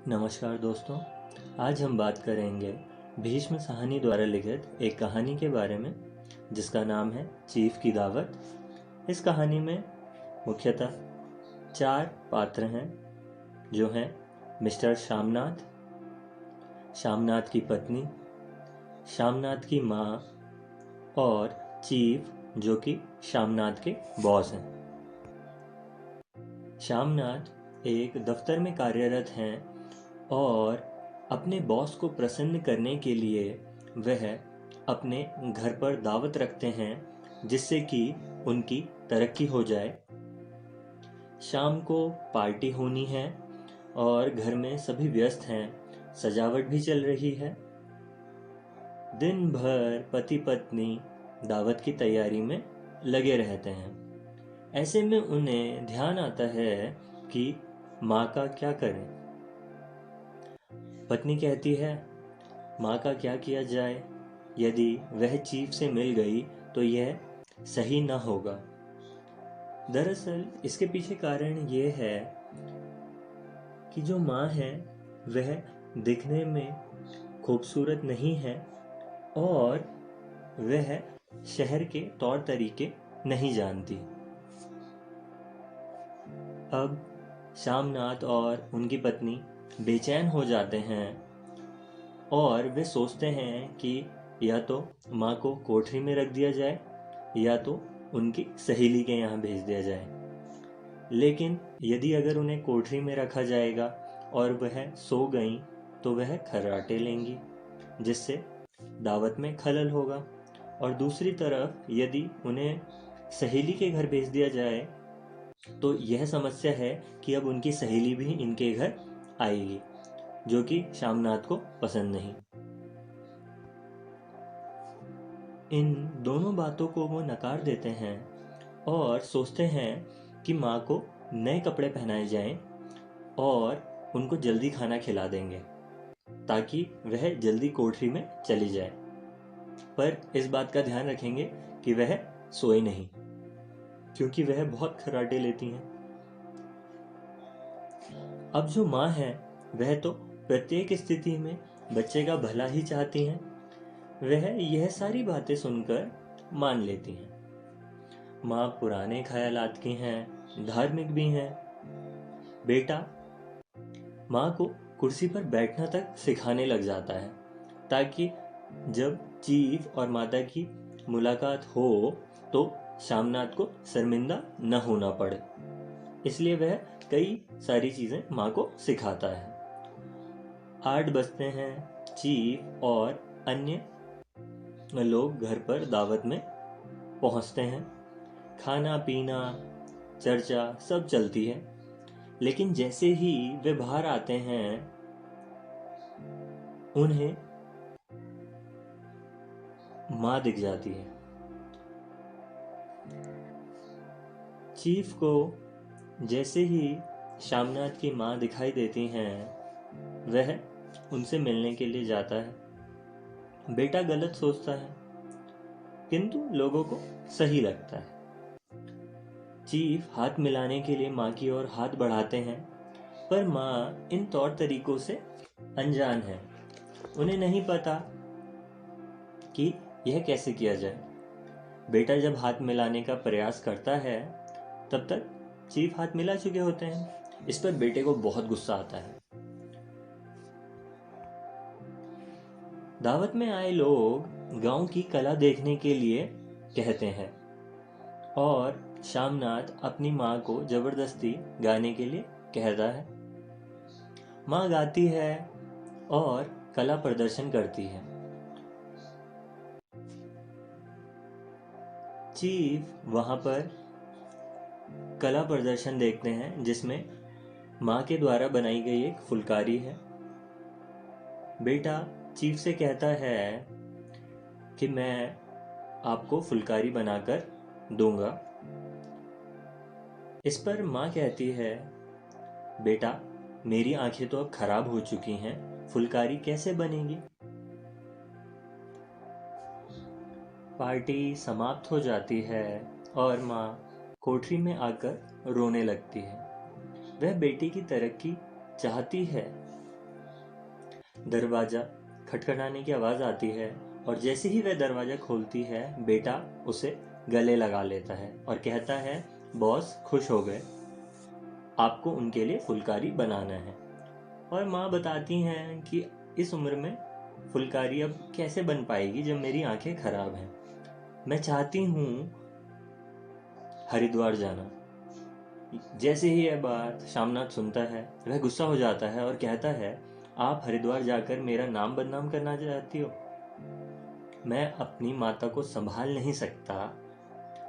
नमस्कार दोस्तों। आज हम बात करेंगे भीष्म साहनी द्वारा लिखित एक कहानी के बारे में जिसका नाम है चीफ की दावत। इस कहानी में मुख्यतः 4 पात्र हैं जो हैं मिस्टर शामनाथ, शामनाथ की पत्नी, शामनाथ की माँ और चीफ जो कि शामनाथ के बॉस हैं। शामनाथ एक दफ्तर में कार्यरत हैं और अपने बॉस को प्रसन्न करने के लिए वह अपने घर पर दावत रखते हैं जिससे कि उनकी तरक्की हो जाए। शाम को पार्टी होनी है और घर में सभी व्यस्त हैं, सजावट भी चल रही है। दिन भर पति पत्नी दावत की तैयारी में लगे रहते हैं। ऐसे में उन्हें ध्यान आता है कि माँ का क्या करें। पत्नी कहती है, माँ का क्या किया जाए, यदि वह चीफ से मिल गई तो यह सही न होगा। दरअसल इसके पीछे कारण ये है कि जो माँ है वह दिखने में खूबसूरत नहीं है और वह शहर के तौर तरीके नहीं जानती। अब शामनाथ और उनकी पत्नी बेचैन हो जाते हैं और वे सोचते हैं कि या तो माँ को कोठरी में रख दिया जाए या तो उनकी सहेली के यहाँ भेज दिया जाए। लेकिन यदि अगर उन्हें कोठरी में रखा जाएगा और वह सो गईं तो वह खर्राटे लेंगी जिससे दावत में खलल होगा, और दूसरी तरफ यदि उन्हें सहेली के घर भेज दिया जाए तो यह समस्या है कि अब उनकी सहेली भी इनके घर आएगी जो कि शामनाथ को पसंद नहीं। इन दोनों बातों को वो नकार देते हैं और सोचते हैं कि माँ को नए कपड़े पहनाए जाएं और उनको जल्दी खाना खिला देंगे ताकि वह जल्दी कोठरी में चली जाए। पर इस बात का ध्यान रखेंगे कि वह सोए नहीं क्योंकि वह बहुत खर्राटे लेती हैं। अब जो माँ है वह तो प्रत्येक स्थिति में बच्चे का भला ही चाहती हैं। वह यह सारी बातें सुनकर मान लेती हैं। माँ पुराने ख्यालात की हैं, धार्मिक भी हैं। बेटा माँ को कुर्सी पर बैठना तक सिखाने लग जाता है ताकि जब चीफ और माता की मुलाकात हो तो शामनाथ को शर्मिंदा न होना पड़े। इसलिए वह कई सारी चीज़ें माँ को सिखाता है। 8 बजते हैं, चीफ और अन्य लोग घर पर दावत में पहुंचते हैं। खाना पीना चर्चा सब चलती है, लेकिन जैसे ही वे बाहर आते हैं उन्हें माँ दिख जाती है। चीफ को जैसे ही शामनाथ की माँ दिखाई देती हैं वह उनसे मिलने के लिए जाता है। बेटा गलत सोचता है किंतु लोगों को सही लगता है। चीफ हाथ मिलाने के लिए माँ की ओर हाथ बढ़ाते हैं पर माँ इन तौर तरीकों से अनजान है। उन्हें नहीं पता कि यह कैसे किया जाए। बेटा जब हाथ मिलाने का प्रयास करता है तब तक चीफ हाथ मिला चुके होते हैं। इस पर बेटे को बहुत गुस्सा आता है। दावत में आए लोग गांव की कला देखने के लिए कहते हैं और शामनाथ अपनी माँ को जबरदस्ती गाने के लिए कहता है। माँ गाती है और कला प्रदर्शन करती है। चीफ वहाँ पर कला प्रदर्शन देखते हैं जिसमें माँ के द्वारा बनाई गई एक फुलकारी है। बेटा चीफ से कहता है कि मैं आपको फुलकारी बनाकर दूंगा। इस पर माँ कहती है, बेटा मेरी आंखें तो अब खराब हो चुकी हैं, फुलकारी कैसे बनेगी। पार्टी समाप्त हो जाती है और माँ कोठरी में आकर रोने लगती है। वह बेटी की तरक्की चाहती है दरवाजा खटखटाने की आवाज आती है और जैसे ही वह दरवाजा खोलती है बेटा उसे गले लगा लेता है और कहता है बॉस खुश हो गए, आपको उनके लिए फुलकारी बनाना है। और माँ बताती हैं कि इस उम्र में फुलकारी अब कैसे बन पाएगी जब मेरी आंखें खराब हैं। मैं चाहती हूँ हरिद्वार जाना। जैसे ही यह बात शामनाथ सुनता है वह गुस्सा हो जाता है और कहता है आप हरिद्वार जाकर मेरा नाम बदनाम करना चाहती हो। मैं अपनी माता को संभाल नहीं सकता,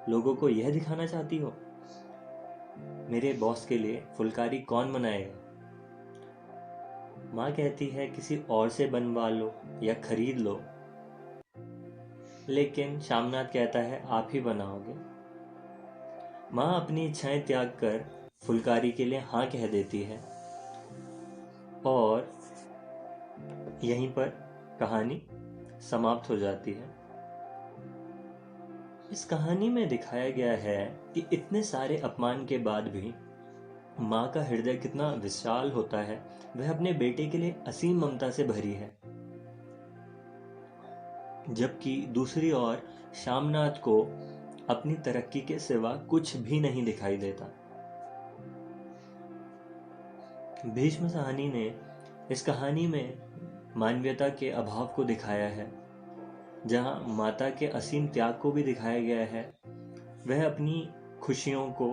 लोगों को यह दिखाना चाहती हो। मेरे बॉस के लिए फुलकारी कौन बनाएगा? माँ कहती है किसी और से बनवा लो या खरीद लो, लेकिन शामनाथ कहता है आप ही बनाओगे। माँ अपनी इच्छाएं त्याग कर फुलकारी के लिए हाँ कह देती है और यहीं पर कहानी समाप्त हो जाती है। इस कहानी में दिखाया गया है कि इतने सारे अपमान के बाद भी माँ का हृदय कितना विशाल होता है। वह अपने बेटे के लिए असीम ममता से भरी है, जबकि दूसरी ओर शामनाथ को अपनी तरक्की के सिवा कुछ भी नहीं दिखाई देता। भीष्म साहनी ने इस कहानी में मानवीयता के अभाव को दिखाया है, जहां माता के असीम त्याग को भी दिखाया गया है। वह अपनी खुशियों को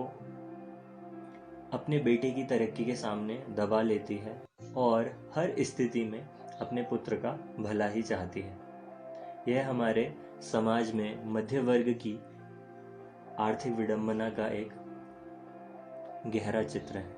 अपने बेटे की तरक्की के सामने दबा लेती है और हर स्थिति में अपने पुत्र का भला ही चाहती है। यह हमारे समाज में मध्य वर्ग की आर्थिक विडंबना का एक गहरा चित्र है।